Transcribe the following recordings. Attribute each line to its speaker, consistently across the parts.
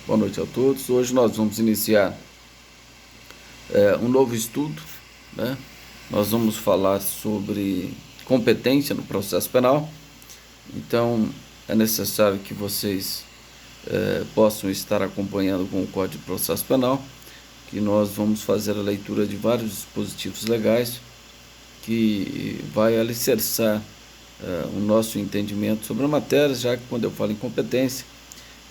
Speaker 1: Boa noite a todos. Hoje nós vamos iniciar um novo estudo, né? Nós vamos falar sobre competência no processo penal. Então, é necessário que vocês possam estar acompanhando com o Código de Processo Penal, que nós vamos fazer a leitura de vários dispositivos legais que vai alicerçar o nosso entendimento sobre a matéria, já que quando eu falo em competência,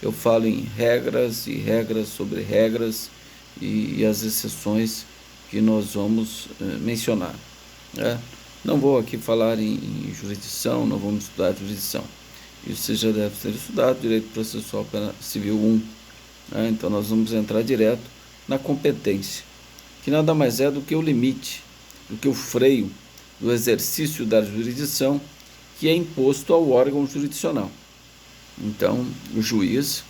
Speaker 1: eu falo em regras e regras sobre regras e as exceções que nós vamos mencionar, né? Não vou aqui falar em jurisdição, não vamos estudar jurisdição. Isso você já deve ter estudado, Direito Processual Civil 1. Né? Então nós vamos entrar direto na competência, que nada mais é do que o limite, do que o freio do exercício da jurisdição que é imposto ao órgão jurisdicional. Então, o juiz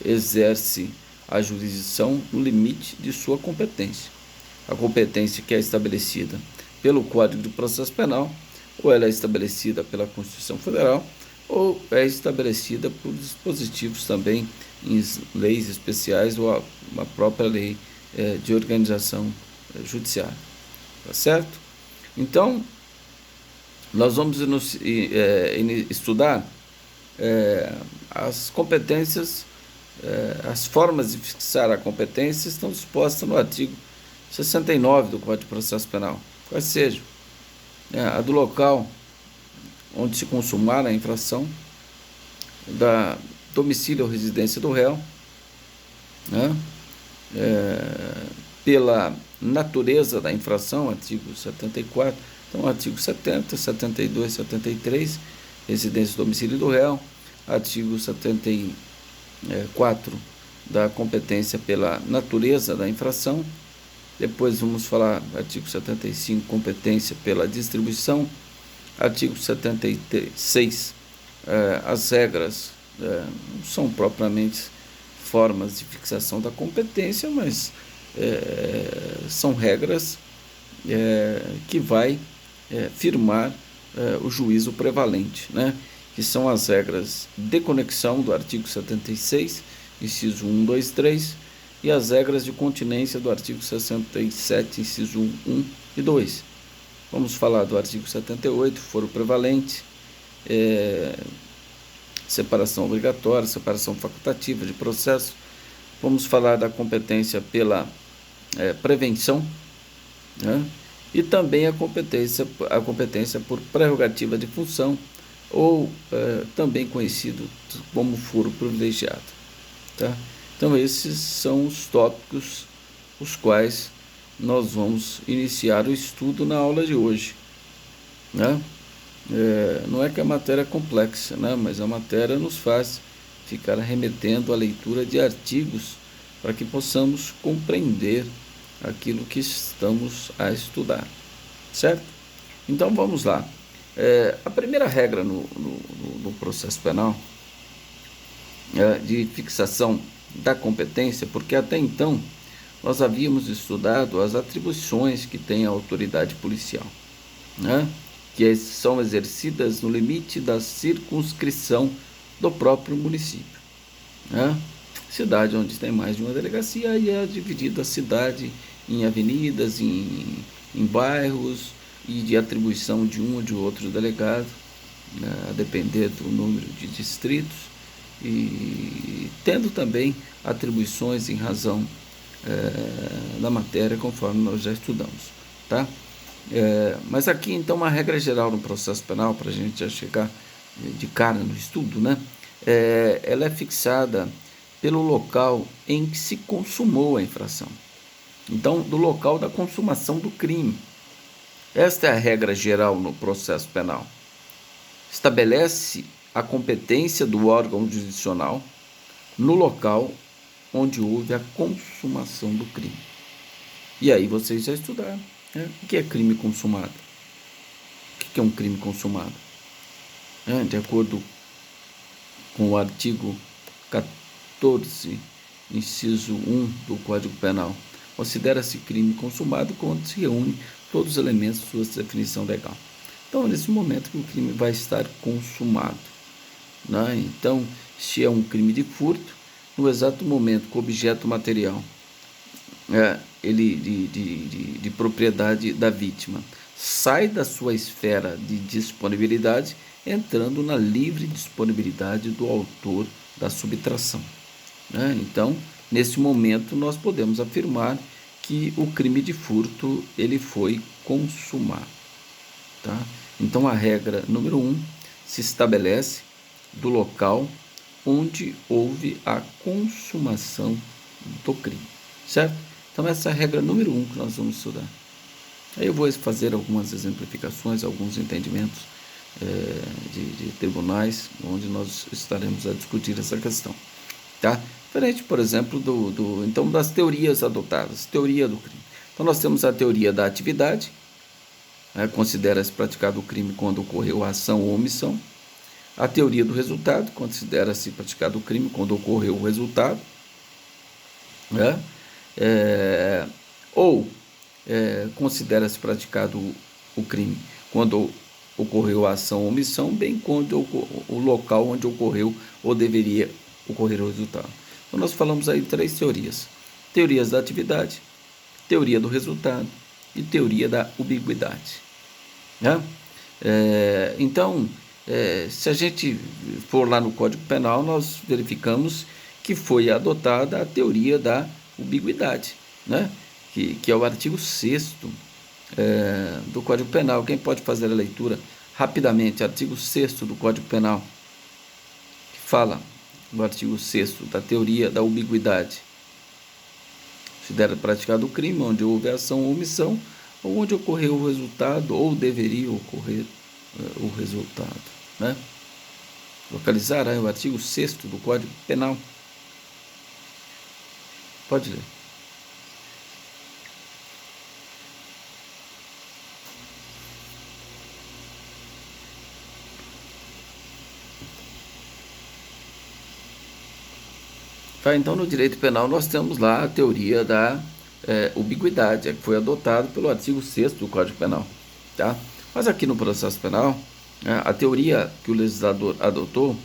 Speaker 1: exerce a jurisdição no limite de sua competência. A competência que é estabelecida pelo Código de Processo Penal, ou ela é estabelecida pela Constituição Federal, ou é estabelecida por dispositivos também em leis especiais ou a própria lei de organização judiciária. Tá certo? Então, nós vamos estudar as competências, as formas de fixar a competência estão dispostas no artigo 69 do Código de Processo Penal. Quais sejam a do local onde se consumar a infração, da domicílio ou residência do réu, né? Pela natureza da infração, artigo 74, então artigo 70, 72, 73, residência e domicílio do réu, artigo 74 da competência pela natureza da infração, depois vamos falar artigo 75, competência pela distribuição, artigo 76, as regras não são propriamente formas de fixação da competência, mas são regras que vai firmar o juízo prevalente, né? Que são as regras de conexão do artigo 76, inciso 1, 2, 3, e as regras de continência do artigo 67, inciso 1 e 2. Vamos falar do artigo 78, foro prevalente, separação obrigatória, separação facultativa de processo. Vamos falar da competência pela prevenção, né? E também a competência por prerrogativa de função, ou também conhecido como foro privilegiado. Tá? Então esses são os tópicos os quais nós vamos iniciar o estudo na aula de hoje, né? Não é que a matéria é complexa, né? Mas a matéria nos faz ficar remetendo à leitura de artigos para que possamos compreender aquilo que estamos a estudar, certo? Então vamos lá. A primeira regra no processo penal de fixação da competência, porque até então nós havíamos estudado as atribuições que tem a autoridade policial, né? Que são exercidas no limite da circunscrição do próprio município, né? Cidade onde tem mais de uma delegacia, e é dividida a cidade em avenidas, em bairros, e de atribuição de um ou de outro delegado, né, a depender do número de distritos, e tendo também atribuições em razão da matéria, conforme nós já estudamos, tá? Mas aqui, então, uma regra geral no processo penal, para a gente já chegar de cara no estudo, né? Ela é fixada pelo local em que se consumou a infração. Então, do local da consumação do crime. Esta é a regra geral no processo penal. Estabelece a competência do órgão jurisdicional no local onde houve a consumação do crime. E aí vocês já estudaram, né? O que é crime consumado? O que é um crime consumado? De acordo com o artigo 14, inciso 1 do Código Penal, considera-se crime consumado quando se reúne todos os elementos de sua definição legal. Então, nesse momento que o crime vai estar consumado, né? Então, se é um crime de furto, no exato momento que o objeto material de propriedade da vítima sai da sua esfera de disponibilidade, entrando na livre disponibilidade do autor da subtração. Então, nesse momento, nós podemos afirmar que o crime de furto ele foi consumado. Tá? Então, a regra número 1 se estabelece do local onde houve a consumação do crime, certo? Então, essa é a regra número 1 que nós vamos estudar. Aí eu vou fazer algumas exemplificações, alguns entendimentos de tribunais, onde nós estaremos a discutir essa questão. Tá? Diferente, por exemplo, então, das teorias adotadas, teoria do crime. Então, nós temos a teoria da atividade, considera-se praticado o crime quando ocorreu a ação ou omissão. A teoria do resultado, considera-se praticado o crime quando ocorreu o resultado. Considera-se praticado o crime quando ocorreu a ação ou omissão, bem quando o local onde ocorreu ou deveria ocorrer o resultado. Então, nós falamos aí de 3 teorias: teorias da atividade, teoria do resultado e teoria da ubiguidade. Então, se a gente for lá no Código Penal, nós verificamos que foi adotada a teoria da ubiguidade, que é o artigo 6º do Código Penal. Quem pode fazer a leitura rapidamente? Artigo 6º do Código Penal, que fala no artigo 6º da teoria da ubiguidade. Considera praticado o crime onde houve ação ou omissão, ou onde ocorreu o resultado, ou deveria ocorrer o resultado. Localizar o artigo 6º do Código Penal. Pode ler. Então, no direito penal, nós temos lá a teoria da ubiguidade, que foi adotada pelo artigo 6º do Código Penal. Tá? Mas aqui no processo penal, a teoria que o legislador adotou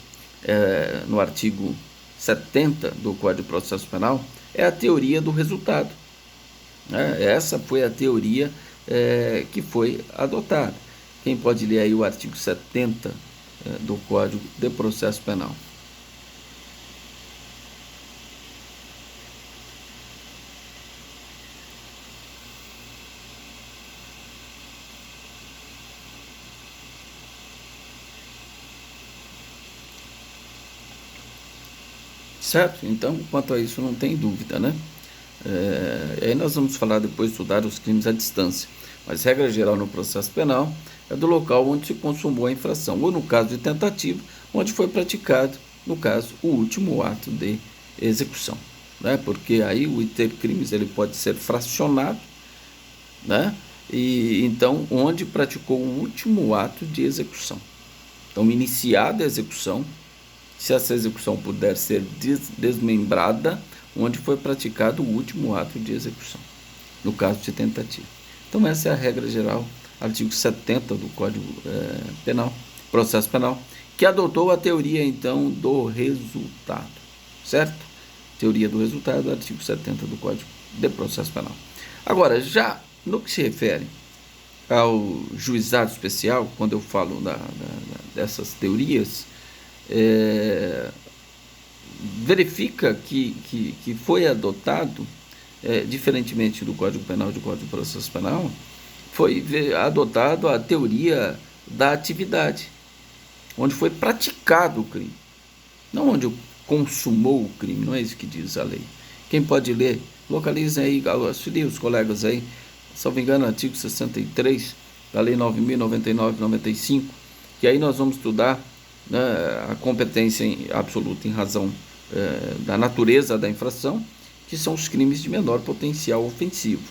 Speaker 1: no artigo 70 do Código de Processo Penal é a teoria do resultado. Essa foi a teoria que foi adotada. Quem pode ler aí o artigo 70 do Código de Processo Penal? Certo? Então, quanto a isso, não tem dúvida, aí nós vamos falar depois, estudar os crimes à distância. Mas, regra geral no processo penal, é do local onde se consumou a infração, ou no caso de tentativa, onde foi praticado, no caso, o último ato de execução. Porque aí o intercrimes ele pode ser fracionado, e então, onde praticou o último ato de execução. Então, iniciada a execução, se essa execução puder ser desmembrada, onde foi praticado o último ato de execução, no caso de tentativa. Então, essa é a regra geral, artigo 70 do Código Penal, Processo Penal, que adotou a teoria, então, do resultado, certo? Teoria do resultado, artigo 70 do Código de Processo Penal. Agora, já no que se refere ao juizado especial, quando eu falo dessas teorias, verifica que foi adotado, diferentemente do Código Penal e do Código de Processo Penal, foi adotado a teoria da atividade, onde foi praticado o crime, não onde consumou o crime, não é isso que diz a lei. Quem pode ler, localizem aí, auxiliem os colegas aí, se não me engano, artigo 63 da Lei 9.099/95, que aí nós vamos estudar a competência absoluta em razão da natureza da infração, que são os crimes de menor potencial ofensivo.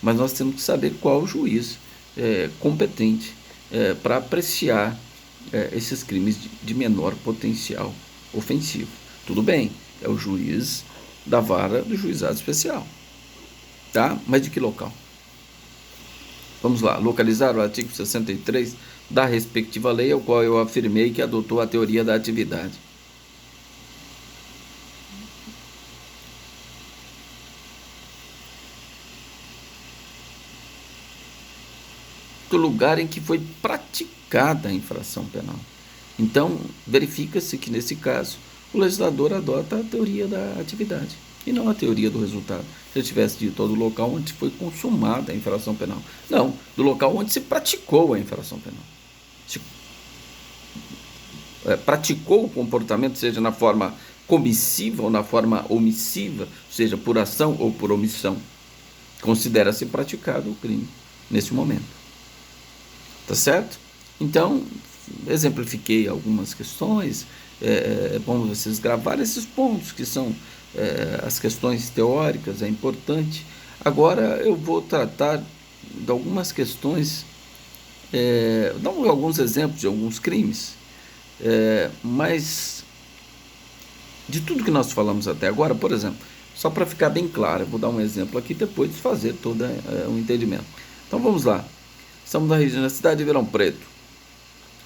Speaker 1: Mas nós temos que saber qual o juiz competente para apreciar esses crimes de menor potencial ofensivo. Tudo bem, é o juiz da vara do juizado especial. Tá? Mas de que local? Vamos lá, localizar o artigo 63 da respectiva lei, ao qual eu afirmei que adotou a teoria da atividade. do lugar em que foi praticada a infração penal. Então, verifica-se que, nesse caso, o legislador adota a teoria da atividade e não a teoria do resultado. Se ele tivesse dito do local onde foi consumada a infração penal. Não, do local onde se praticou a infração penal. Se praticou o comportamento, seja na forma comissiva ou na forma omissiva, seja por ação ou por omissão, considera-se praticado o crime nesse momento. Tá certo? Então, exemplifiquei algumas questões. É bom vocês gravarem esses pontos, que são as questões teóricas, é importante. Agora eu vou tratar de algumas questões, dar alguns exemplos de alguns crimes, mas de tudo que nós falamos até agora, por exemplo, só para ficar bem claro, eu vou dar um exemplo aqui depois de fazer todo o entendimento. Então vamos lá. Estamos na cidade de Ribeirão Preto.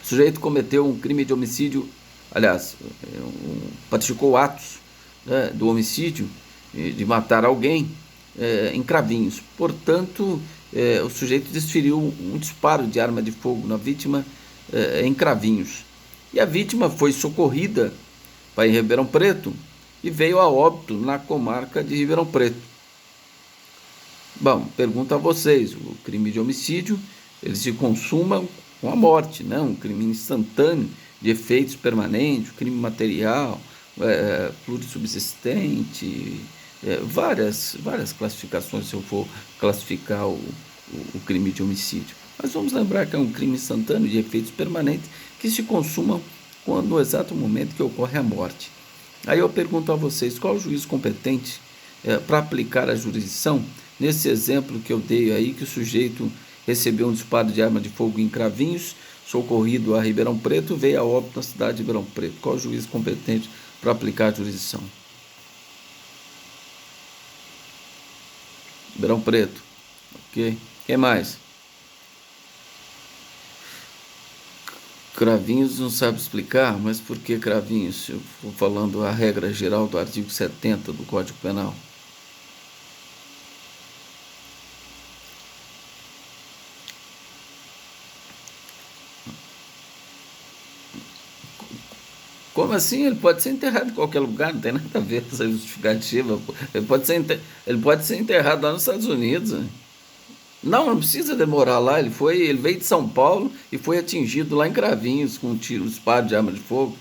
Speaker 1: O sujeito cometeu um crime de homicídio, aliás, praticou atos, né, do homicídio, de matar alguém, em Cravinhos. Portanto, o sujeito desferiu um disparo de arma de fogo na vítima, em Cravinhos. E a vítima foi socorrida para Ribeirão Preto e veio a óbito na comarca de Ribeirão Preto. Bom, pergunto a vocês, o crime de homicídio, ele se consuma com a morte, né? Um crime instantâneo, de efeitos permanentes, crime material, plurissubsistente, várias classificações, se eu for classificar o crime de homicídio. Mas vamos lembrar que é um crime instantâneo de efeitos permanentes que se consumam no exato momento que ocorre a morte. Aí eu pergunto a vocês, qual o juiz competente para aplicar a jurisdição nesse exemplo que eu dei aí, que o sujeito recebeu um disparo de arma de fogo em Cravinhos, socorrido a Ribeirão Preto, veio a óbito na cidade de Ribeirão Preto. Qual o juiz competente para aplicar a jurisdição? Ribeirão Preto. Ok. Quem mais? Cravinhos não sabe explicar, mas por que Cravinhos? Eu estou falando a regra geral do artigo 70 do Código Penal. Como assim? Ele pode ser enterrado em qualquer lugar, não tem nada a ver com essa justificativa. Ele pode ser enterrado lá nos Estados Unidos. Né? Não precisa demorar lá. Ele veio de São Paulo e foi atingido lá em Cravinhos com um disparo de arma de fogo.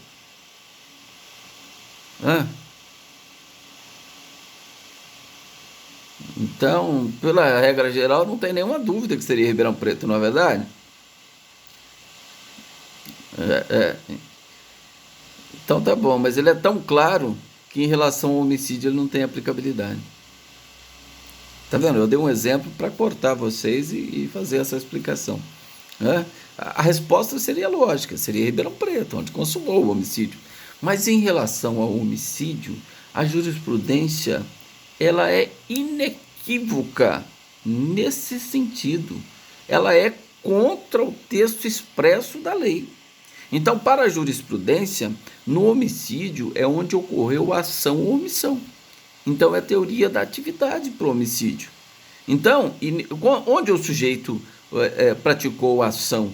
Speaker 1: Então, pela regra geral, não tem nenhuma dúvida que seria Ribeirão Preto, não é verdade? Então tá bom, mas ele é tão claro que em relação ao homicídio ele não tem aplicabilidade. Tá vendo? Eu dei um exemplo para cortar vocês e fazer essa explicação. Né? A resposta seria lógica, seria Ribeirão Preto, onde consumou o homicídio. Mas em relação ao homicídio, a jurisprudência ela é inequívoca nesse sentido. Ela é contra o texto expresso da lei. Então, para a jurisprudência, no homicídio é onde ocorreu a ação ou omissão. Então, é a teoria da atividade para o homicídio. Então, onde o sujeito praticou a ação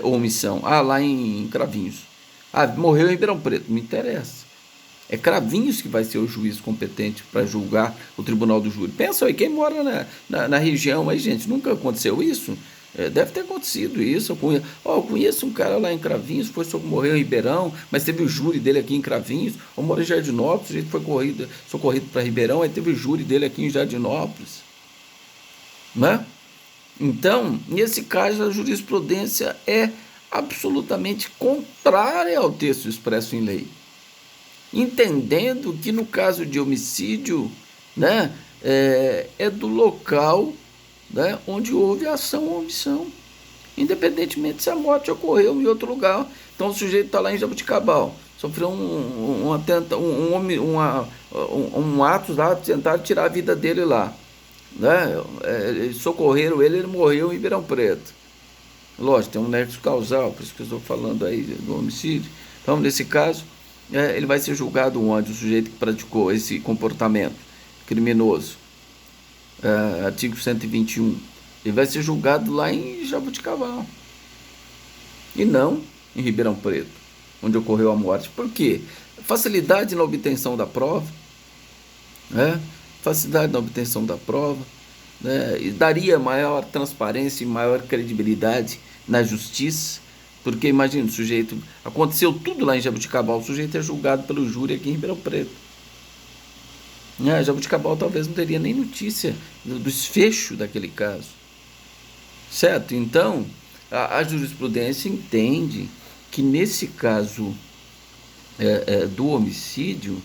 Speaker 1: ou omissão? Lá em Cravinhos. Morreu em Ribeirão Preto. Não interessa. É Cravinhos que vai ser o juiz competente para julgar o tribunal do júri. Pensa aí, quem mora na região aí, gente, nunca aconteceu isso? Deve ter acontecido isso. Eu conheço um cara lá em Cravinhos, morreu em Ribeirão, mas teve o júri dele aqui em Cravinhos. Eu moro em Jardinópolis, a gente foi socorrido para Ribeirão, aí teve o júri dele aqui em Jardinópolis. Né? Então, nesse caso, a jurisprudência é absolutamente contrária ao texto expresso em lei. Entendendo que no caso de homicídio, né, é do local, né, onde houve a ação ou omissão, independentemente se a morte ocorreu em outro lugar. Então o sujeito está lá em Jabuticabal, sofreu um ato lá, tentaram tirar a vida dele lá, né? Socorreram ele morreu em Ribeirão Preto. Lógico, tem um nexo causal, por isso que eu estou falando aí do homicídio. Então, nesse caso, ele vai ser julgado onde? O sujeito que praticou esse comportamento criminoso. Artigo 121. Ele vai ser julgado lá em Jaboticabal e não em Ribeirão Preto, onde ocorreu a morte. Por quê? Facilidade na obtenção da prova, né? Facilidade na obtenção da prova, né? E daria maior transparência e maior credibilidade na justiça, porque imagina, o sujeito, aconteceu tudo lá em Jaboticabal, o sujeito é julgado pelo júri aqui em Ribeirão Preto. Jaboticabal talvez não teria nem notícia do desfecho daquele caso, certo? Então, a jurisprudência entende que nesse caso do homicídio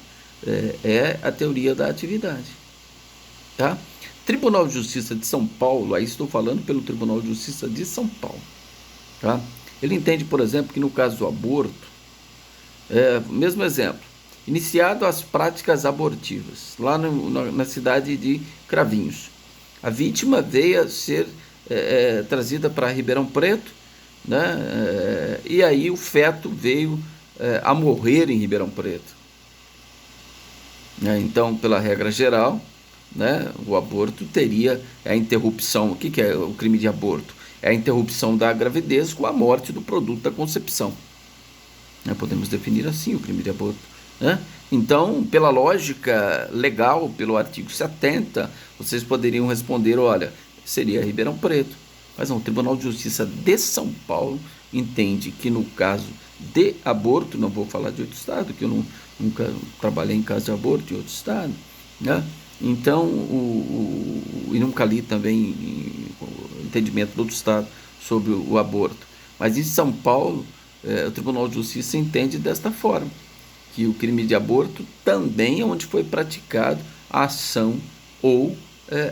Speaker 1: é a teoria da atividade, tá? Tribunal de Justiça de São Paulo, aí estou falando pelo Tribunal de Justiça de São Paulo, tá? Ele entende, por exemplo, que no caso do aborto, mesmo exemplo, iniciado as práticas abortivas, lá na cidade de Cravinhos. A vítima veio a ser trazida para Ribeirão Preto, né? E aí o feto veio a morrer em Ribeirão Preto. Então, pela regra geral, né, o aborto teria a interrupção. O que é o crime de aborto? É a interrupção da gravidez com a morte do produto da concepção. Podemos definir assim o crime de aborto, né? Então, pela lógica legal, pelo artigo 70, vocês poderiam responder, olha, seria Ribeirão Preto. Mas não, o Tribunal de Justiça de São Paulo entende que no caso de aborto, não vou falar de outro estado, que eu nunca trabalhei em caso de aborto em outro estado, né? Então, e nunca li também o entendimento do outro estado sobre o aborto. Mas em São Paulo, o Tribunal de Justiça entende desta forma, que o crime de aborto também é onde foi praticado a ação ou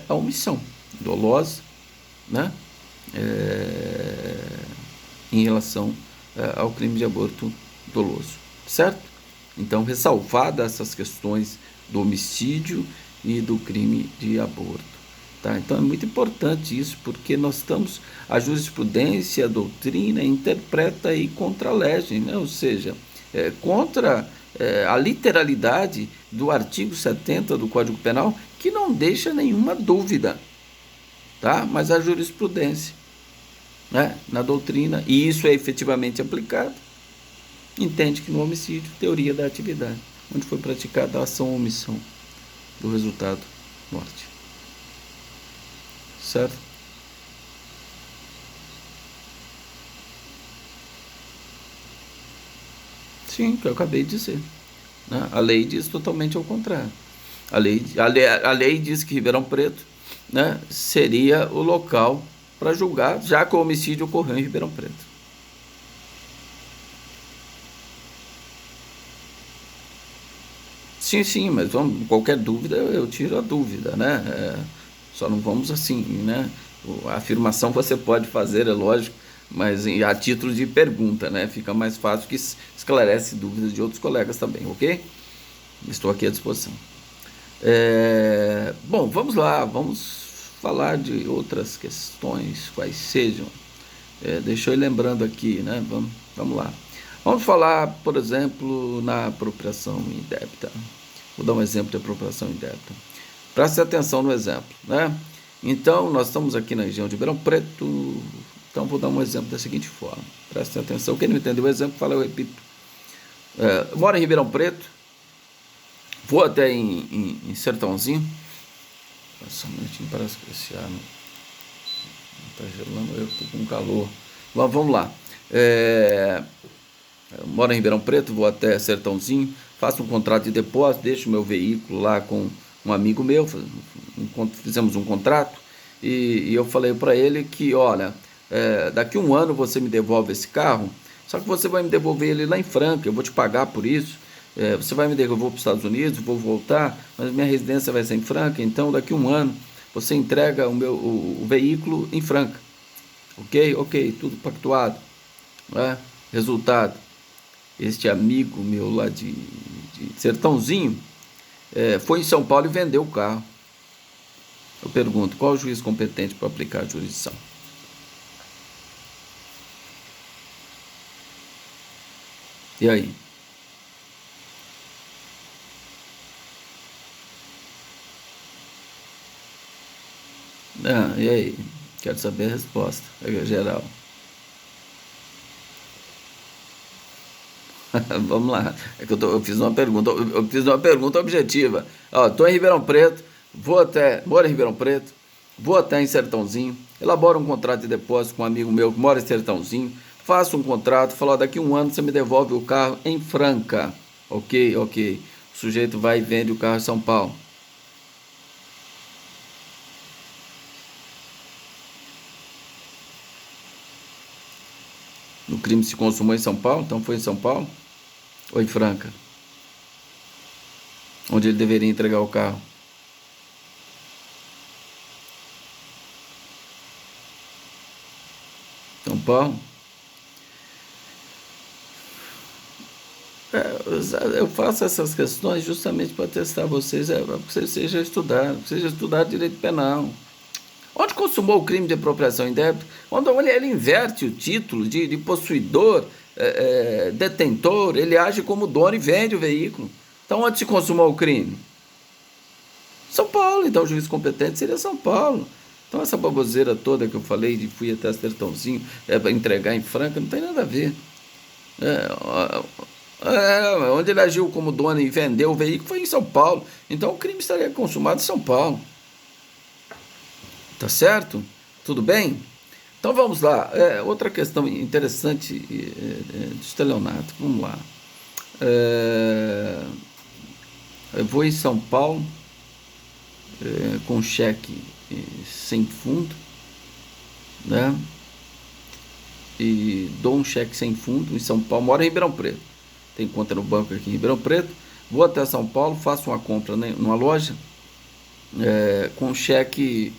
Speaker 1: a omissão dolosa, né? Em relação ao crime de aborto doloso, certo? Então, ressalvadas essas questões do homicídio e do crime de aborto, tá? Então é muito importante isso, porque nós estamos, a jurisprudência, a doutrina interpreta e contralegem, né? Ou seja, contra a literalidade do artigo 70 do Código Penal, que não deixa nenhuma dúvida, tá? Mas a jurisprudência, né, na doutrina, e isso é efetivamente aplicado, entende que no homicídio, teoria da atividade, onde foi praticada a ação ou omissão do resultado, morte. Certo? Sim, que eu acabei de dizer, né? A lei diz totalmente ao contrário. A lei diz que Ribeirão Preto, né, seria o local para julgar, já que o homicídio ocorreu em Ribeirão Preto. Sim, sim, mas qualquer dúvida eu tiro a dúvida, né? Só não vamos assim, né? A afirmação você pode fazer, é lógico, mas a título de pergunta, né? Fica mais fácil, que esclarece dúvidas de outros colegas também, ok? Estou aqui à disposição. Bom, vamos lá, vamos falar de outras questões, quais sejam. Deixa eu ir lembrando aqui, né? Vamos lá. Vamos falar, por exemplo, na apropriação indébita. Vou dar um exemplo de apropriação indébita. Preste atenção no exemplo, né? Então, nós estamos aqui na região de Ribeirão Preto. Então, vou dar um exemplo da seguinte forma. Preste atenção. Quem não entendeu o exemplo, fala, eu repito. Eu moro em Ribeirão Preto. Vou até em Sertãozinho. Só um minutinho, parece que esse ar não está gelando, eu estou com calor. Vamos lá. Eu moro em Ribeirão Preto, vou até Sertãozinho, faço um contrato de depósito, deixo meu veículo lá com um amigo meu, fizemos um contrato, e eu falei para ele que, olha, daqui a um ano você me devolve esse carro, só que você vai me devolver ele lá em Franca, eu vou te pagar por isso, você vai me devolver, eu vou para os Estados Unidos, vou voltar, mas minha residência vai ser em Franca, então daqui a um ano você entrega o veículo em Franca. Ok, tudo pactuado, né? Resultado, este amigo meu lá de Sertãozinho foi em São Paulo e vendeu o carro. Eu pergunto, qual é o juiz competente para aplicar a jurisdição? E aí? E aí? Quero saber a resposta, geral. Vamos lá. É que eu fiz uma pergunta, eu fiz uma pergunta objetiva. Ó, tô em Ribeirão Preto, moro em Ribeirão Preto, vou até em Sertãozinho, elaboro um contrato de depósito com um amigo meu que mora em Sertãozinho, faço um contrato, falo, ó, daqui a um ano você me devolve o carro em Franca. Ok, ok. O sujeito vai e vende o carro em São Paulo. O crime se consumou em São Paulo, então foi em São Paulo ou em Franca, onde ele deveria entregar o carro. São Paulo? Eu faço essas questões justamente para testar vocês, para que vocês sejam estudar direito penal. Onde consumou o crime de apropriação indébita, onde ele inverte o título de possuidor, detentor, ele age como dono e vende o veículo. Então, onde se consumou o crime? São Paulo, então o juiz competente seria São Paulo. Então, essa baboseira toda que eu falei de fui até Sertãozinho, para entregar em Franca, não tem nada a ver. Onde ele agiu como dono e vendeu o veículo foi em São Paulo. Então, o crime estaria consumado em São Paulo. Tá certo? Tudo bem? Então vamos lá. Outra questão interessante do estelionato. Vamos lá. Eu vou em São Paulo com cheque sem fundo, né? E dou um cheque sem fundo em São Paulo. Moro em Ribeirão Preto. Tem conta no banco aqui em Ribeirão Preto. Vou até São Paulo, faço uma compra numa loja com cheque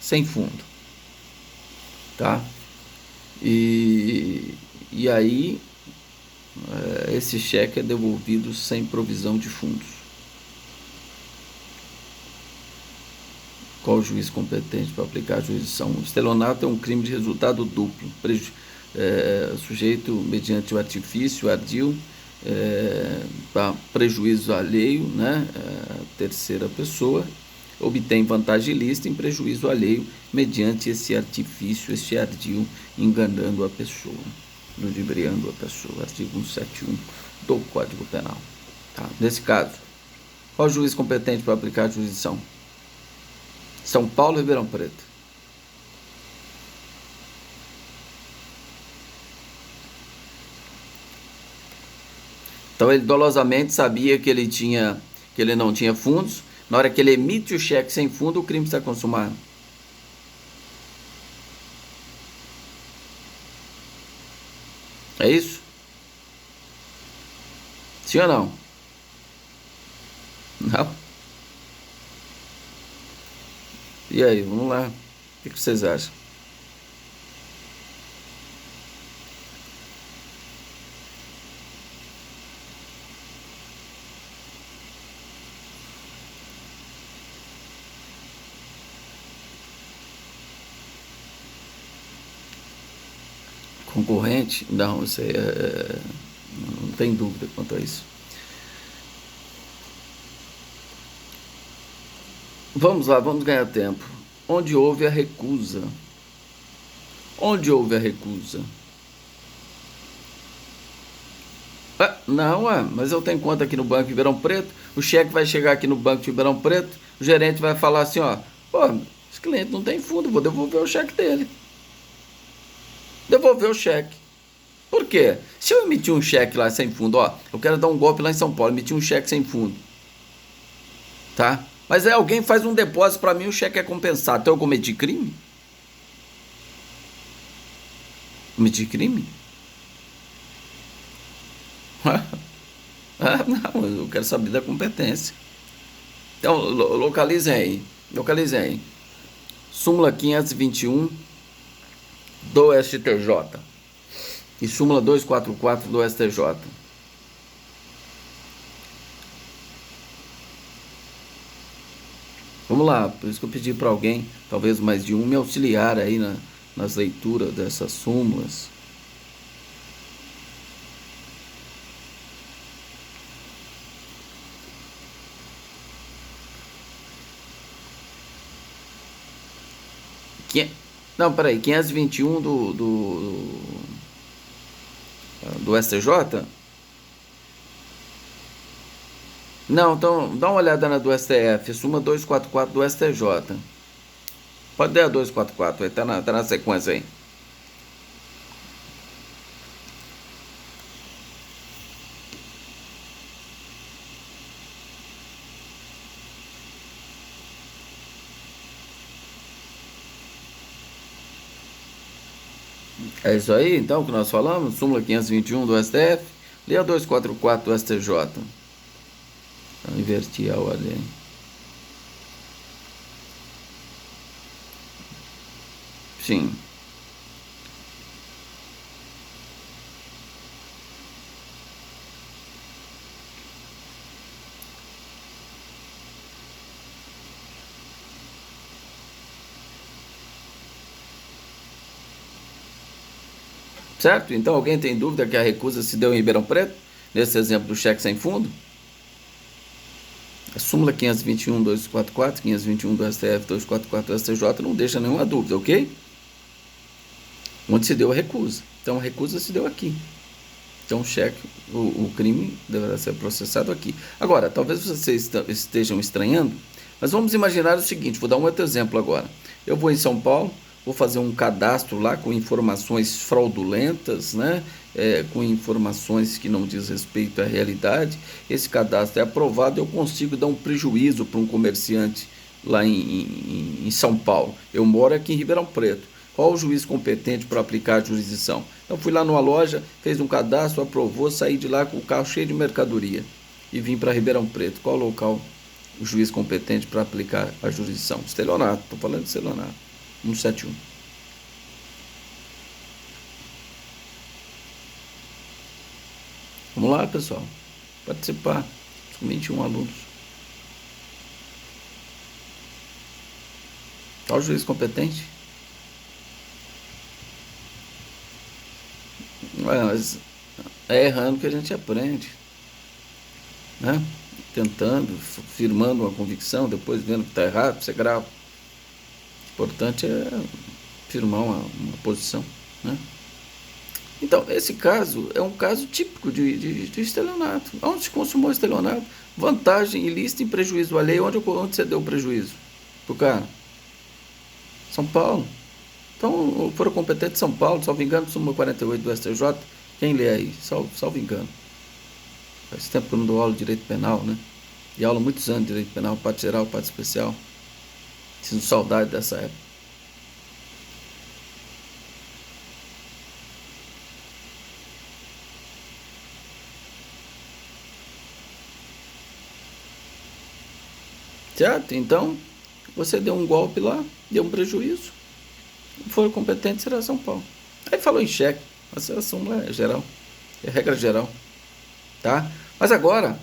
Speaker 1: sem fundo, tá? E aí esse cheque é devolvido sem provisão de fundos. Qual o juiz competente para aplicar a jurisdição? O estelionato é um crime de resultado duplo. Sujeito mediante o artifício ardil para prejuízo alheio, né? Terceira pessoa obtém vantagem ilícita em prejuízo alheio mediante esse artifício, esse ardil, enganando a pessoa, ludibriando a pessoa. Artigo 171 do Código Penal. Tá? Nesse caso, qual o juiz competente para aplicar a jurisdição? São Paulo ou Ribeirão Preto? Então ele dolosamente sabia que ele não tinha fundos. Na hora que ele emite o cheque sem fundo, o crime está consumado. É isso? Sim ou não? Não? E aí, vamos lá. O que vocês acham? Concorrente? Não, isso aí não tem dúvida quanto a isso. Vamos lá, vamos ganhar tempo. Onde houve a recusa? Onde houve a recusa? Não, mas eu tenho conta aqui no Banco de Ribeirão Preto, o cheque vai chegar aqui no Banco de Ribeirão Preto, o gerente vai falar assim, ó, pô, esse cliente não tem fundo, vou devolver o cheque dele. Devolver o cheque. Por quê? Se eu emitir um cheque lá sem fundo, ó, eu quero dar um golpe lá em São Paulo, emitir um cheque sem fundo, tá? Mas aí alguém faz um depósito para mim, o cheque é compensado, então eu cometi crime? Cometi crime? Não, eu quero saber da competência. Então, localizem aí. Súmula 521 do STJ e súmula 244 do STJ. Vamos lá, por isso que eu pedi para alguém, talvez mais de um, me auxiliar aí nas leituras dessas súmulas. Não, peraí, 521 do STJ? Não, então dá uma olhada na do STF, súmula 244 do STJ. Pode dar a 244, aí tá na sequência aí. É isso aí, então, que nós falamos, súmula 521 do STF, lê a 244 do STJ. Então, inverti a ordem. Sim. Certo? Então, alguém tem dúvida que a recusa se deu em Ribeirão Preto? Nesse exemplo do cheque sem fundo? A súmula 521, 244, 521 do STF, 244 do STJ não deixa nenhuma dúvida, ok? Onde se deu a recusa. Então, a recusa se deu aqui. Então, o crime deverá ser processado aqui. Agora, talvez vocês estejam estranhando, mas vamos imaginar o seguinte, vou dar um outro exemplo agora. Eu vou em São Paulo, vou fazer um cadastro lá com informações fraudulentas, né? Com informações que não diz respeito à realidade. Esse cadastro é aprovado, eu consigo dar um prejuízo para um comerciante lá em São Paulo. Eu moro aqui em Ribeirão Preto. Qual o juiz competente para aplicar a jurisdição? Então fui lá numa loja, fez um cadastro, aprovou, saí de lá com o carro cheio de mercadoria e vim para Ribeirão Preto. Qual local o juiz competente para aplicar a jurisdição? Estelionato, estou falando de estelionato. 171. Vamos lá, pessoal. Participar. Os 21 alunos. Qual o juiz competente? Mas é errando que a gente aprende, né? Tentando, firmando uma convicção, depois vendo que está errado, você grava. O importante é firmar uma posição, né? Então, esse caso é um caso típico de estelionato. Onde se consumou estelionato? Vantagem ilícita em prejuízo alheio. Onde você deu prejuízo pro cara? São Paulo. Então, o foro competente de São Paulo, salvo engano, súmula 48 do STJ, quem lê aí? Salvo engano. Faz tempo que eu não dou aula de direito penal, né? E aula há muitos anos de direito penal, parte geral, parte especial. Sinto saudade dessa época. Certo? Então, você deu um golpe lá, deu um prejuízo. O foro competente será São Paulo. Aí falou em cheque, mas a súmula é geral, é regra geral, tá? Mas agora,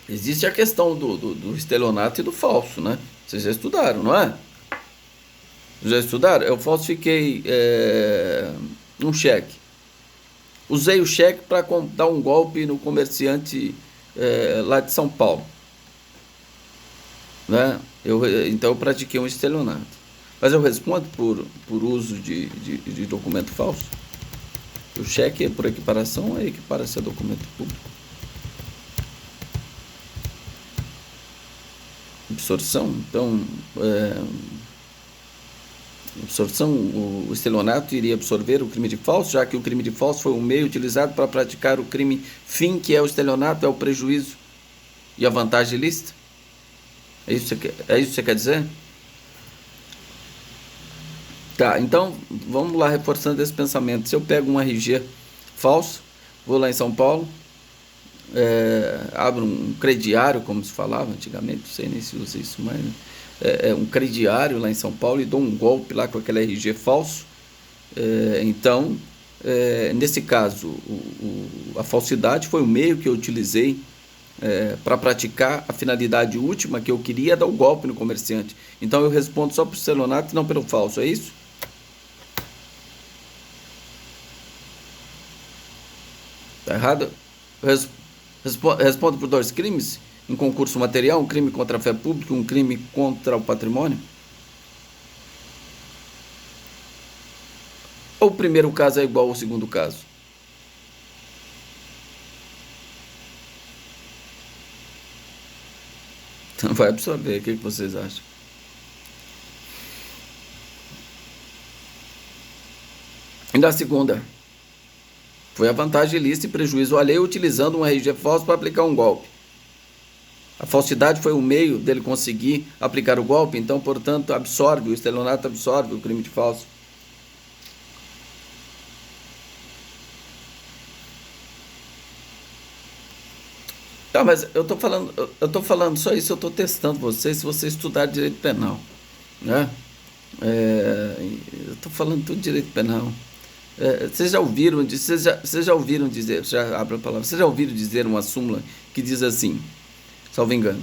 Speaker 1: existe a questão do estelionato e do falso, né? Vocês já estudaram, não é? Já estudaram? Eu falsifiquei um cheque. Usei o cheque para dar um golpe no comerciante lá de São Paulo, né? Então eu pratiquei um estelionato. Mas eu respondo por uso de documento falso. O cheque, por equiparação, equipara-se a documento público. Absorção, então, absorção, o estelionato iria absorver o crime de falso, já que o crime de falso foi um meio utilizado para praticar o crime fim, que é o estelionato, é o prejuízo e a vantagem ilícita. É isso que você quer dizer? Tá, então vamos lá reforçando esse pensamento. Se eu pego um RG falso, vou lá em São Paulo, abro um crediário, como se falava antigamente, não sei nem se usa isso mais, né? Um crediário lá em São Paulo e dou um golpe lá com aquele RG falso. Então, nesse caso, a falsidade foi o meio que eu utilizei para praticar a finalidade última que eu queria, dar o golpe no comerciante. Então eu respondo só por estelionato e não pelo falso, é isso? Tá errado? Respondo por dois crimes em concurso material, um crime contra a fé pública, um crime contra o patrimônio. Ou o primeiro caso é igual ao segundo caso? Então vai absorver. O que vocês acham? E na segunda, foi a vantagem ilícita e prejuízo alheio utilizando um RG falso para aplicar um golpe. A falsidade foi o meio dele conseguir aplicar o golpe, então, portanto, absorve, o estelionato absorve o crime de falso. Tá, mas eu tô falando só isso, eu tô testando vocês, se você estudar direito penal, né? Eu tô falando tudo direito penal. Vocês já ouviram, vocês já ouviram dizer, já abro a palavra, vocês já ouviram dizer uma súmula que diz assim, salvo engano: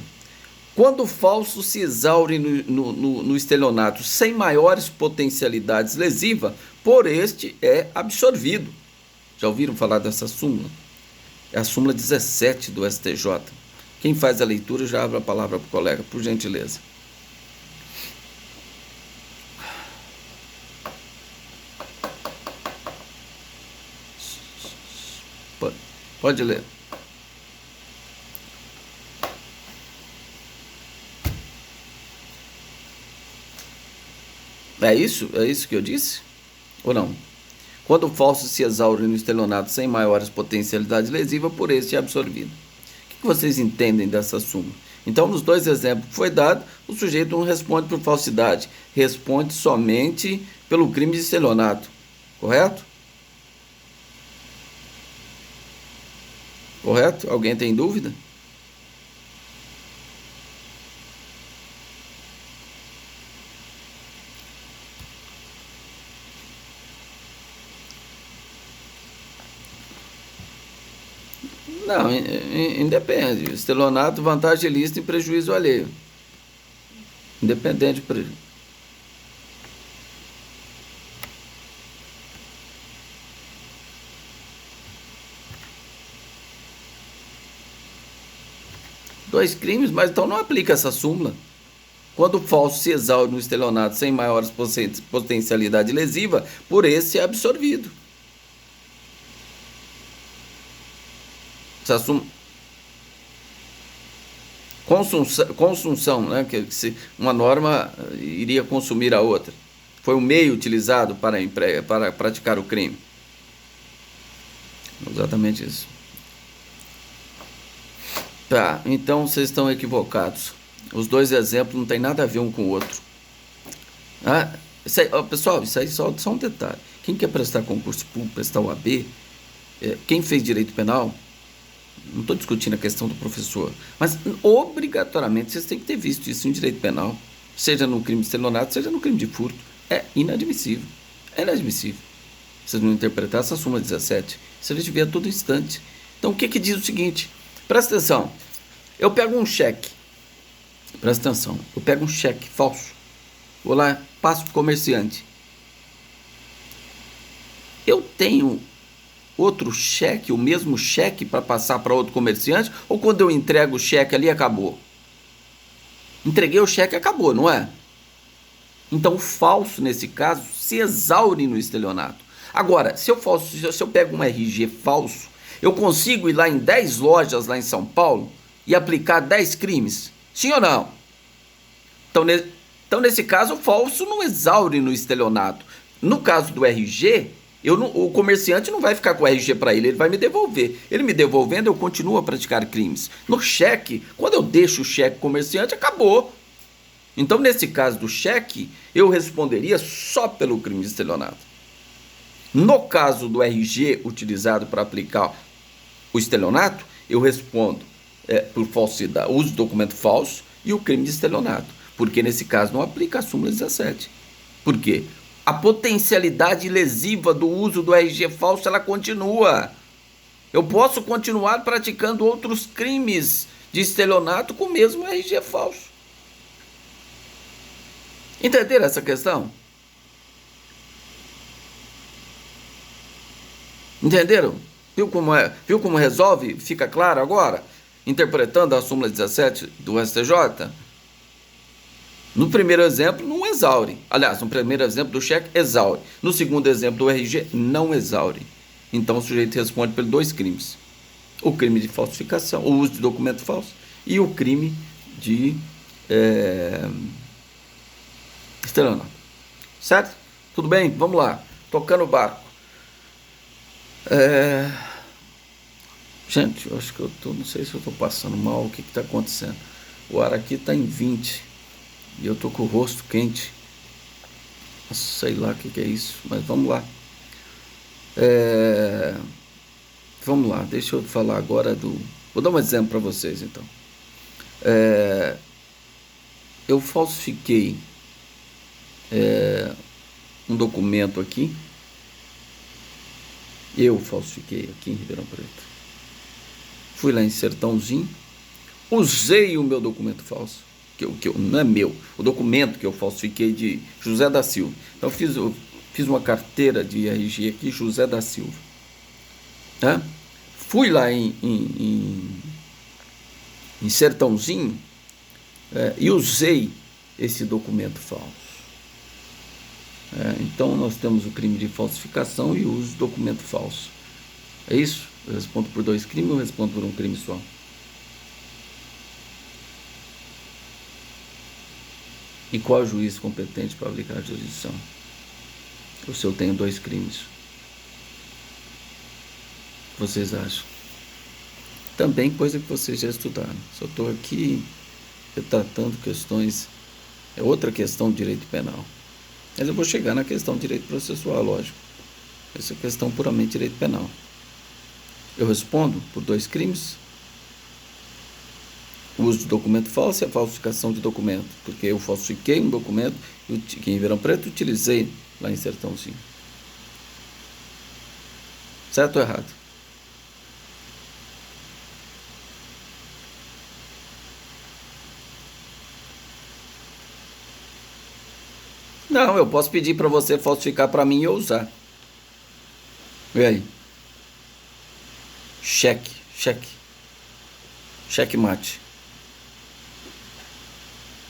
Speaker 1: quando o falso se exaure no estelionato sem maiores potencialidades lesivas, por este é absorvido. Já ouviram falar dessa súmula? É a súmula 17 do STJ. Quem faz a leitura já abre a palavra para o colega, por gentileza. Pode ler. É isso? É isso que eu disse? Ou não? Quando o falso se exaure no estelionato sem maiores potencialidades lesivas, por este é absorvido. O que vocês entendem dessa súmula? Então, nos dois exemplos que foi dado, o sujeito não responde por falsidade, responde somente pelo crime de estelionato. Correto? Correto? Alguém tem dúvida? Não, independe. Estelionato, vantagem ilícita e prejuízo alheio. Independente. Dois crimes, mas então não aplica essa súmula. Quando o falso se exaure no estelionato sem maiores potencialidade lesiva, por esse é absorvido. Essa súmula... Consunção, né? Que se uma norma iria consumir a outra. Foi o meio utilizado para praticar o crime. Exatamente isso. Tá, então vocês estão equivocados. Os dois exemplos não tem nada a ver um com o outro. Pessoal, isso aí só um detalhe. Quem quer prestar concurso público, prestar o AB, quem fez direito penal, não estou discutindo a questão do professor, mas obrigatoriamente vocês têm que ter visto isso em direito penal, seja no crime de estelionato, seja no crime de furto. É inadmissível. É inadmissível. Vocês não interpretar essa súmula 17, você vai ver a todo instante. Então o que diz o seguinte? Presta atenção. Eu pego um cheque. Presta atenção. Eu pego um cheque falso. Vou lá, passo para o comerciante. Eu tenho outro cheque, o mesmo cheque para passar para outro comerciante? Ou quando eu entrego o cheque ali, acabou? Entreguei o cheque, acabou, não é? Então o falso, nesse caso, se exaure no estelionato. Agora, se eu pego um RG falso, eu consigo ir lá em 10 lojas lá em São Paulo e aplicar 10 crimes? Sim ou não? Então nesse caso, o falso não exaure no estelionato. No caso do RG, o comerciante não vai ficar com o RG para ele vai me devolver. Ele me devolvendo, eu continuo a praticar crimes. No cheque, quando eu deixo o cheque comerciante, acabou. Então, nesse caso do cheque, eu responderia só pelo crime de estelionato. No caso do RG utilizado para aplicar o estelionato, eu respondo por falsidade, uso de documento falso e o crime de estelionato. Porque nesse caso não aplica a súmula 17. Por quê? A potencialidade lesiva do uso do RG falso, ela continua. Eu posso continuar praticando outros crimes de estelionato com o mesmo RG falso. Entenderam essa questão? Entenderam? Viu como resolve? Fica claro agora? Interpretando a súmula 17 do STJ? No primeiro exemplo, não exaure. Aliás, no primeiro exemplo do cheque, exaure. No segundo exemplo do RG, não exaure. Então, o sujeito responde por 2 crimes. O crime de falsificação, o uso de documento falso, e o crime de estelionato. Certo? Tudo bem? Vamos lá. Tocando o barco. Gente, eu acho que não sei se eu estou passando mal, o que está acontecendo. O ar aqui está em 20 e eu estou com o rosto quente. Sei lá o que é isso, mas vamos lá. Vamos lá, deixa eu falar agora do... Vou dar um exemplo para vocês, então. Eu falsifiquei um documento aqui. Eu falsifiquei aqui em Ribeirão Preto. Fui lá em Sertãozinho, usei o meu documento falso, não é meu, o documento que eu falsifiquei de José da Silva. Então eu fiz uma carteira de RG aqui, José da Silva. Tá? Fui lá em Sertãozinho e usei esse documento falso. Então nós temos o crime de falsificação e uso de documento falso. É isso? Eu respondo por 2 crimes ou eu respondo por um crime só? E qual é o juiz competente para aplicar a jurisdição? Ou se eu tenho 2 crimes? O que vocês acham? Também coisa que vocês já estudaram. Só estou aqui retratando questões. É outra questão de direito penal. Mas eu vou chegar na questão de direito processual, lógico. Essa é questão puramente de direito penal. Eu respondo por 2 crimes. O uso de documento falso e a falsificação de documento. Porque eu falsifiquei um documento que em Ribeirão Preto utilizei lá em Sertãozinho. Certo ou errado? Não, eu posso pedir para você falsificar para mim e eu usar. E aí? Cheque mate.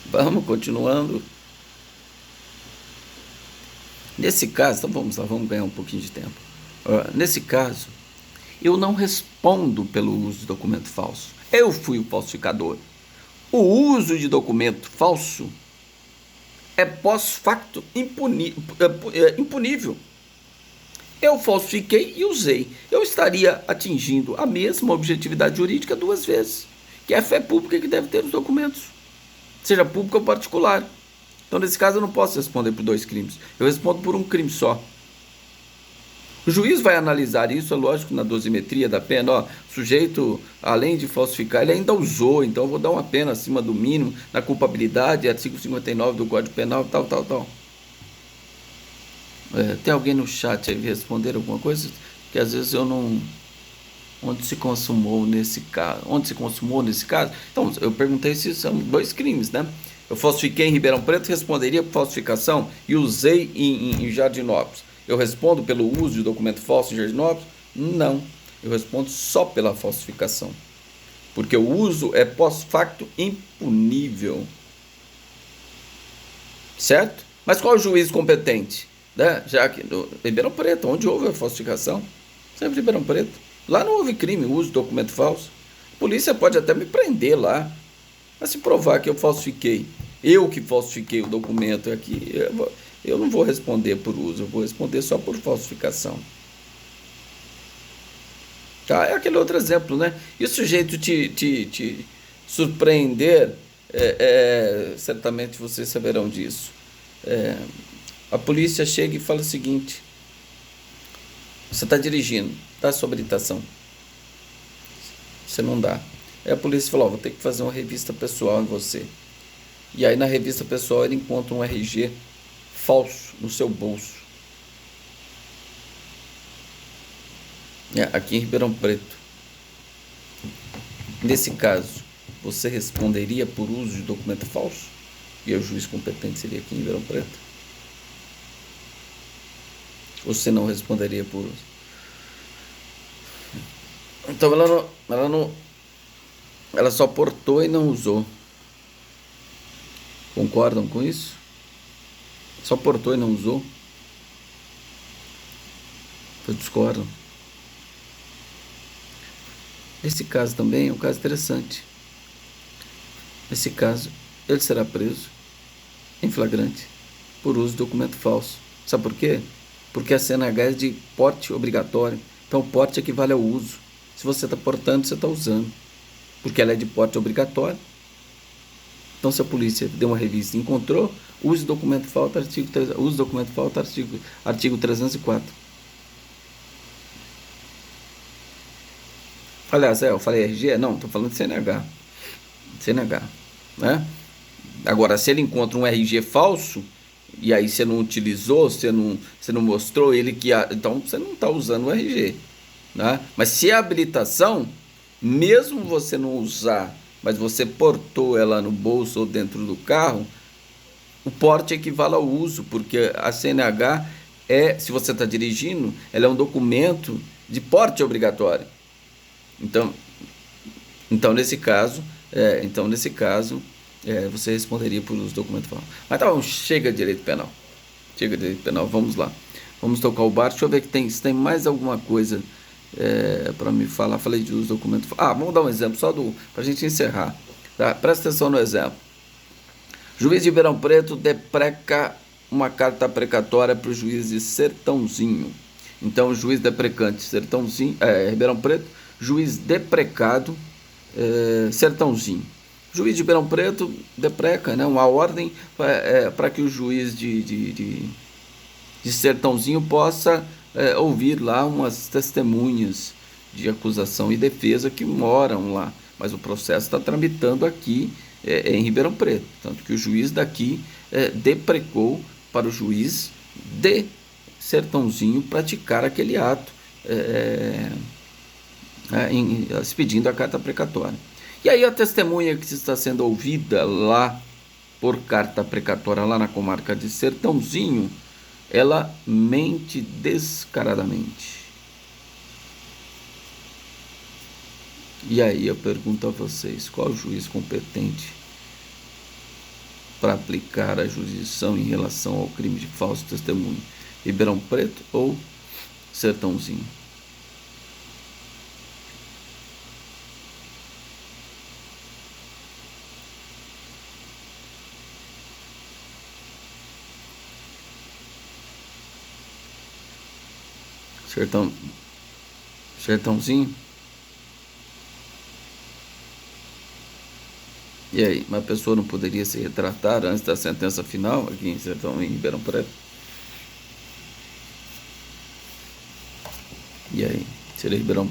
Speaker 1: Vamos continuando. Nesse caso, então vamos lá, vamos ganhar um pouquinho de tempo. Nesse caso, eu não respondo pelo uso de documento falso. Eu fui o falsificador. O uso de documento falso é pós-facto impunível. Eu falsifiquei e usei. Eu estaria atingindo a mesma objetividade jurídica 2 vezes, que é a fé pública que deve ter os documentos, seja pública ou particular. Então, nesse caso, eu não posso responder por 2 crimes. Eu respondo por um crime só. O juiz vai analisar isso, é lógico, na dosimetria da pena. O sujeito, além de falsificar, ele ainda usou, então eu vou dar uma pena acima do mínimo, na culpabilidade, artigo 59 do Código Penal, tal. Tem alguém no chat aí responder alguma coisa? Que às vezes eu não... Onde se consumou nesse caso? Então, eu perguntei se são 2 crimes, né? Eu falsifiquei em Ribeirão Preto, responderia por falsificação e usei em Jardinópolis. Eu respondo pelo uso de documento falso em Jardinópolis? Não, eu respondo só pela falsificação. Porque o uso é pós-facto impunível. Certo? Mas qual é o juiz competente? Né? Já que no Ribeirão Preto, onde houve a falsificação, sempre Ribeirão Preto. Lá não houve crime, uso de documento falso. A polícia pode até me prender lá. Mas se provar que eu falsifiquei, eu que falsifiquei o documento aqui, eu não vou responder por uso, eu vou responder só por falsificação. Tá? É aquele outro exemplo, né? E o sujeito te surpreender, certamente vocês saberão disso. A polícia chega e fala o seguinte: você está dirigindo, está sob habilitação. Você não dá. Aí a polícia falou: vou ter que fazer uma revista pessoal em você. E aí na revista pessoal ele encontra um RG falso no seu bolso. Aqui em Ribeirão Preto. Nesse caso, você responderia por uso de documento falso? E o juiz competente seria aqui em Ribeirão Preto? Ou você não responderia por uso? Então ela só portou e não usou. Concordam com isso? Só portou e não usou? Então discordam. Esse caso também é um caso interessante. Nesse caso, ele será preso em flagrante por uso de documento falso. Sabe por quê? Porque a CNH é de porte obrigatório. Então, o porte equivale ao uso. Se você está portando, você está usando. Porque ela é de porte obrigatório. Então, se a polícia deu uma revista e encontrou, use documento falso, artigo 304. Aliás, eu falei RG? Não, estou falando de CNH. CNH, né? Agora, se ele encontra um RG falso, e aí você não utilizou, você não mostrou ele que... Então, você não está usando o RG. Né? Mas se é habilitação, mesmo você não usar, mas você portou ela no bolso ou dentro do carro, o porte equivale ao uso, porque a CNH se você está dirigindo, ela é um documento de porte obrigatório. Então nesse caso, você responderia por uso do documento falso. Mas tá bom, chega de direito penal. Chega de direito penal, vamos lá. Vamos tocar o barco. Deixa eu ver se tem mais alguma coisa para me falar. Falei de uso do documento falso. Vamos dar um exemplo só para a gente encerrar. Tá? Presta atenção no exemplo. Juiz de Ribeirão Preto depreca uma carta precatória para o juiz de Sertãozinho. Então, o juiz deprecante Sertãozinho, Ribeirão Preto, juiz deprecado Sertãozinho. Juiz de Ribeirão Preto depreca, né, uma ordem para que o juiz de Sertãozinho possa ouvir lá umas testemunhas de acusação e defesa que moram lá. Mas o processo está tramitando aqui em Ribeirão Preto. Tanto que o juiz daqui deprecou para o juiz de Sertãozinho praticar aquele ato, expedindo a carta precatória. E aí a testemunha que está sendo ouvida lá por carta precatória, lá na comarca de Sertãozinho, ela mente descaradamente. E aí eu pergunto a vocês, qual o juiz competente para aplicar a jurisdição em relação ao crime de falso testemunho? Ribeirão Preto ou Sertãozinho? Sertãozinho? E aí, uma pessoa não poderia se retratar antes da sentença final aqui em Ribeirão Preto? E aí, seria Ribeirão?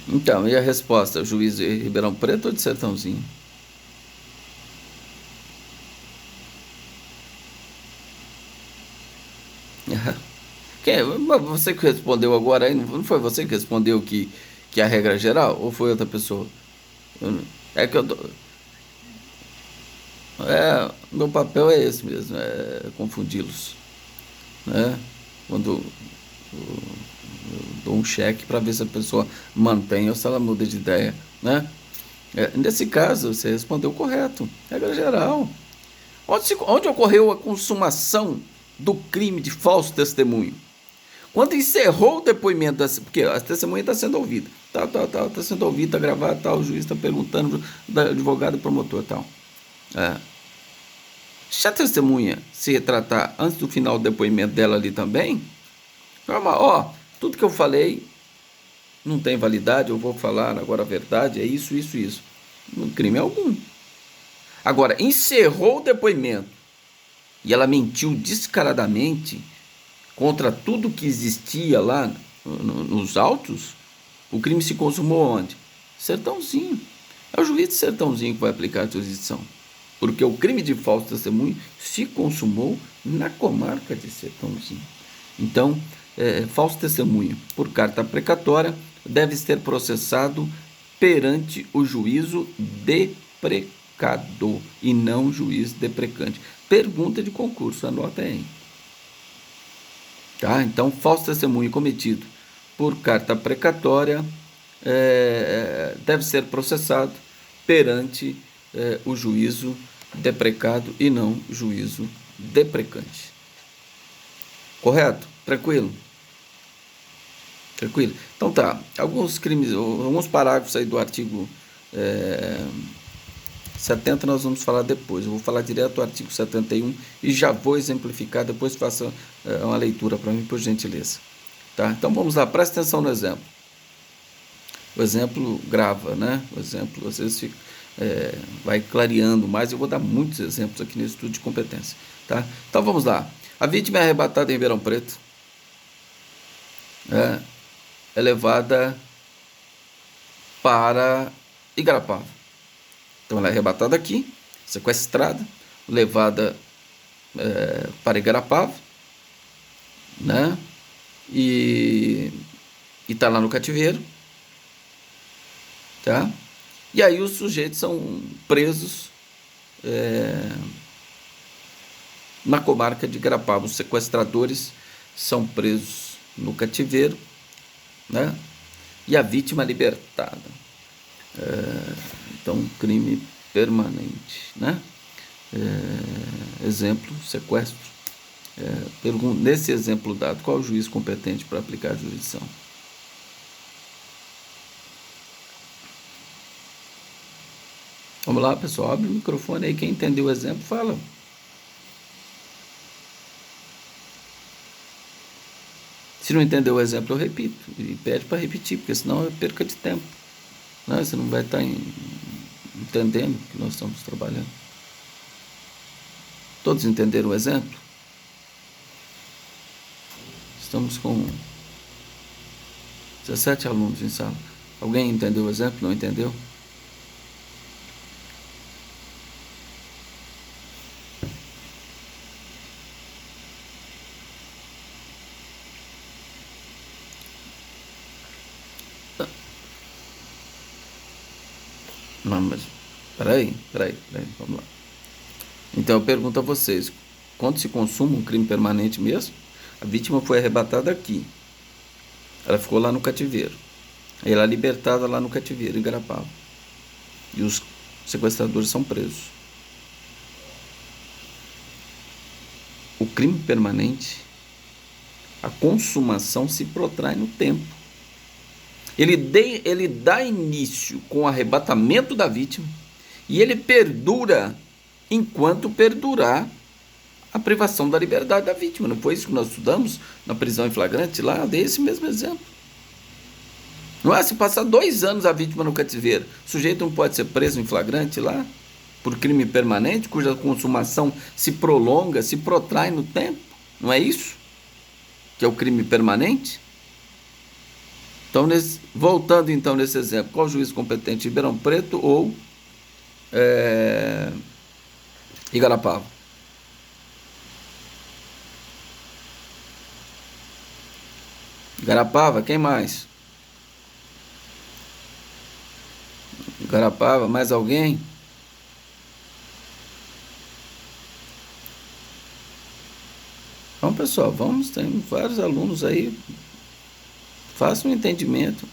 Speaker 1: Então, e a resposta? Juiz de Ribeirão Preto ou de Sertãozinho? Você que respondeu agora aí, não foi você que respondeu que a regra é geral? Ou foi outra pessoa? É que eu tô, meu papel é esse mesmo, é confundi-los, né? Quando eu dou um cheque para ver se a pessoa mantém ou se ela muda de ideia, né? Nesse caso, você respondeu correto, regra geral. Onde ocorreu a consumação do crime de falso testemunho? Quando encerrou o depoimento, porque a testemunha está sendo ouvida, está sendo ouvida, está gravada, o juiz está perguntando, do advogado, promotor, tal. Se a testemunha se retratar antes do final do depoimento dela ali também, normal, tudo que eu falei não tem validade, eu vou falar agora a verdade, é isso, isso, isso. Não crime algum. Agora, encerrou o depoimento e ela mentiu descaradamente contra tudo que existia lá nos autos, o crime se consumou onde? Sertãozinho. É o juiz de Sertãozinho que vai aplicar a jurisdição. Porque o crime de falso testemunho se consumou na comarca de Sertãozinho. Então, falso testemunho por carta precatória deve ser processado perante o juízo deprecador e não juiz deprecante. Pergunta de concurso, anota aí. Tá? Então, falso testemunho cometido por carta precatória deve ser processado perante o juízo deprecado e não juízo deprecante. Correto? Tranquilo? Tranquilo? Então tá, alguns crimes, alguns parágrafos aí do artigo 70 nós vamos falar depois. Eu vou falar direto do artigo 71 e já vou exemplificar, depois faça uma leitura para mim, por gentileza. Tá? Então vamos lá, presta atenção no exemplo. O exemplo grava, né? O exemplo às vezes fica, vai clareando mais. Eu vou dar muitos exemplos aqui nesse estudo de competência. Tá? Então vamos lá. A vítima é arrebatada em Ribeirão Preto. É levada para Igarapava. Então ela é arrebatada aqui, sequestrada, levada para Igarapava, né? E está lá no cativeiro, tá? E aí os sujeitos são presos na comarca de Igarapava. Os sequestradores são presos no cativeiro, né? E a vítima libertada. Então, crime permanente, né? Exemplo, sequestro. Nesse exemplo dado, qual é o juiz competente para aplicar a jurisdição? Vamos lá, pessoal, abre o microfone aí, quem entendeu o exemplo, fala. Se não entendeu o exemplo, eu repito, e pede para repetir, porque senão é perca de tempo. Não, você não vai estar entendendo o que nós estamos trabalhando. Todos entenderam o exemplo? Estamos com 17 alunos em sala. Alguém entendeu o exemplo? Não entendeu? Não, mas peraí, vamos lá. Então eu pergunto a vocês, quando se consuma um crime permanente mesmo, a vítima foi arrebatada aqui. Ela ficou lá no cativeiro. Aí ela é libertada lá no cativeiro, em Igarapava. E os sequestradores são presos. O crime permanente, a consumação se protrai no tempo. Ele dá início com o arrebatamento da vítima e ele perdura enquanto perdurar a privação da liberdade da vítima. Não foi isso que nós estudamos na prisão em flagrante lá? Eu dei esse mesmo exemplo. Não é? Se passar 2 anos a vítima no cativeiro, o sujeito não pode ser preso em flagrante lá por crime permanente, cuja consumação se prolonga, se protrai no tempo. Não é isso que é o crime permanente? Então, voltando então nesse exemplo, qual o juiz competente? Ribeirão Preto ou Igarapava? Igarapava, quem mais? Igarapava, mais alguém? Então, pessoal, vamos, tem vários alunos aí. Faça um entendimento.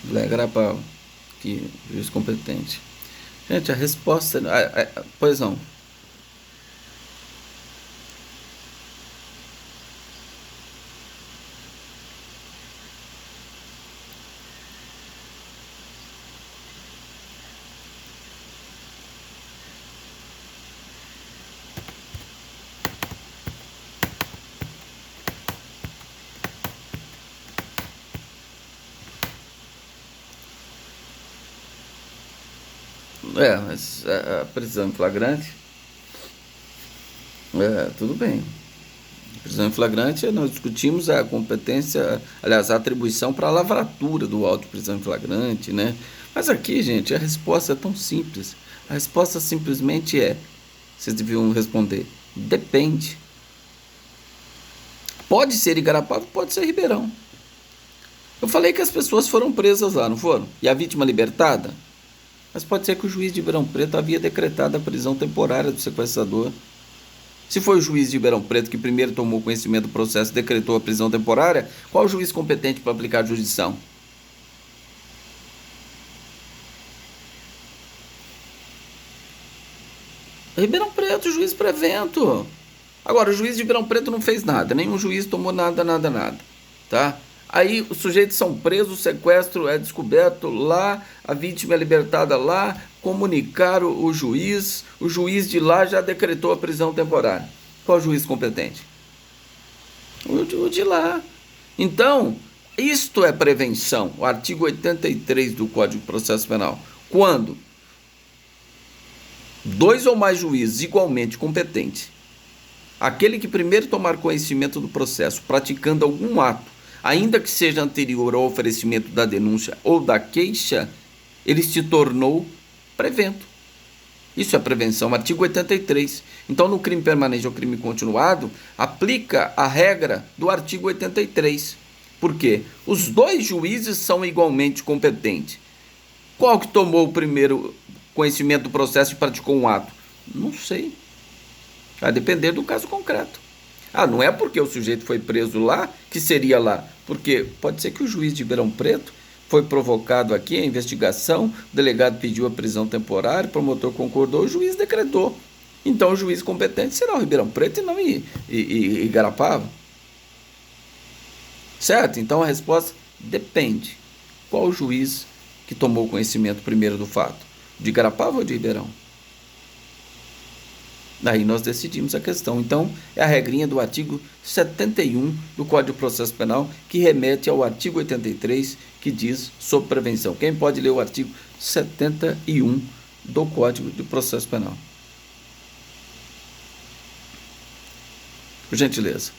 Speaker 1: Igarapava, que juiz competente. Gente, a resposta... pois não. Mas a prisão em flagrante, tudo bem. Prisão em flagrante, nós discutimos a competência, aliás, a atribuição para a lavratura do auto de prisão em flagrante, né? Mas aqui, gente, a resposta é tão simples. A resposta simplesmente vocês deviam responder, depende. Pode ser Igarapava, pode ser Ribeirão. Eu falei que as pessoas foram presas lá, não foram? E a vítima libertada? Mas pode ser que o juiz de Ribeirão Preto havia decretado a prisão temporária do sequestrador. Se foi o juiz de Ribeirão Preto que primeiro tomou conhecimento do processo e decretou a prisão temporária, qual o juiz competente para aplicar a jurisdição? Ribeirão Preto, juiz prevento. Agora, o juiz de Ribeirão Preto não fez nada, nenhum juiz tomou nada, tá? Aí os sujeitos são presos, o sequestro é descoberto lá, a vítima é libertada lá, comunicaram o juiz de lá já decretou a prisão temporária. Qual juiz competente? O de lá. Então, isto é prevenção, o artigo 83 do Código de Processo Penal. Quando dois ou mais juízes igualmente competentes, aquele que primeiro tomar conhecimento do processo, praticando algum ato, ainda que seja anterior ao oferecimento da denúncia ou da queixa, ele se tornou prevento. Isso é prevenção, artigo 83. Então, no crime permanente ou crime continuado, aplica a regra do artigo 83. Por quê? Os dois juízes são igualmente competentes. Qual que tomou o primeiro conhecimento do processo e praticou um ato? Não sei. Vai depender do caso concreto. Não é porque o sujeito foi preso lá que seria lá. Porque pode ser que o juiz de Ribeirão Preto foi provocado aqui a investigação, o delegado pediu a prisão temporária, o promotor concordou, o juiz decretou. Então o juiz competente será o Ribeirão Preto e não Igarapava. Certo? Então a resposta depende. Qual o juiz que tomou conhecimento primeiro do fato? De Igarapava ou de Ribeirão? Daí nós decidimos a questão. Então, é a regrinha do artigo 71 do Código de Processo Penal, que remete ao artigo 83, que diz sobre prevenção. Quem pode ler o artigo 71 do Código de Processo Penal? Por gentileza.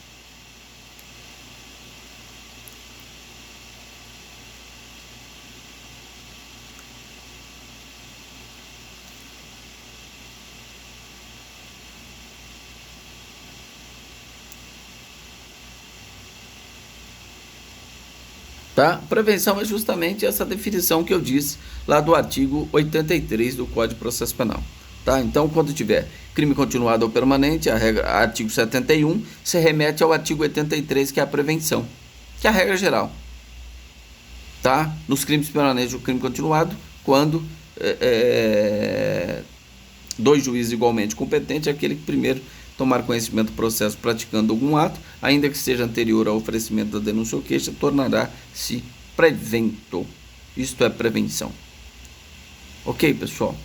Speaker 1: Tá? Prevenção é justamente essa definição que eu disse lá do artigo 83 do Código de Processo Penal. Tá? Então, quando tiver crime continuado ou permanente, a regra, artigo 71, se remete ao artigo 83, que é a prevenção, que é a regra geral. Tá? Nos crimes permanentes ou crime continuado, quando dois juízes igualmente competentes, aquele que primeiro tomar conhecimento do processo praticando algum ato, ainda que seja anterior ao oferecimento da denúncia ou queixa, tornará-se prevento. Isto é prevenção. Ok, pessoal?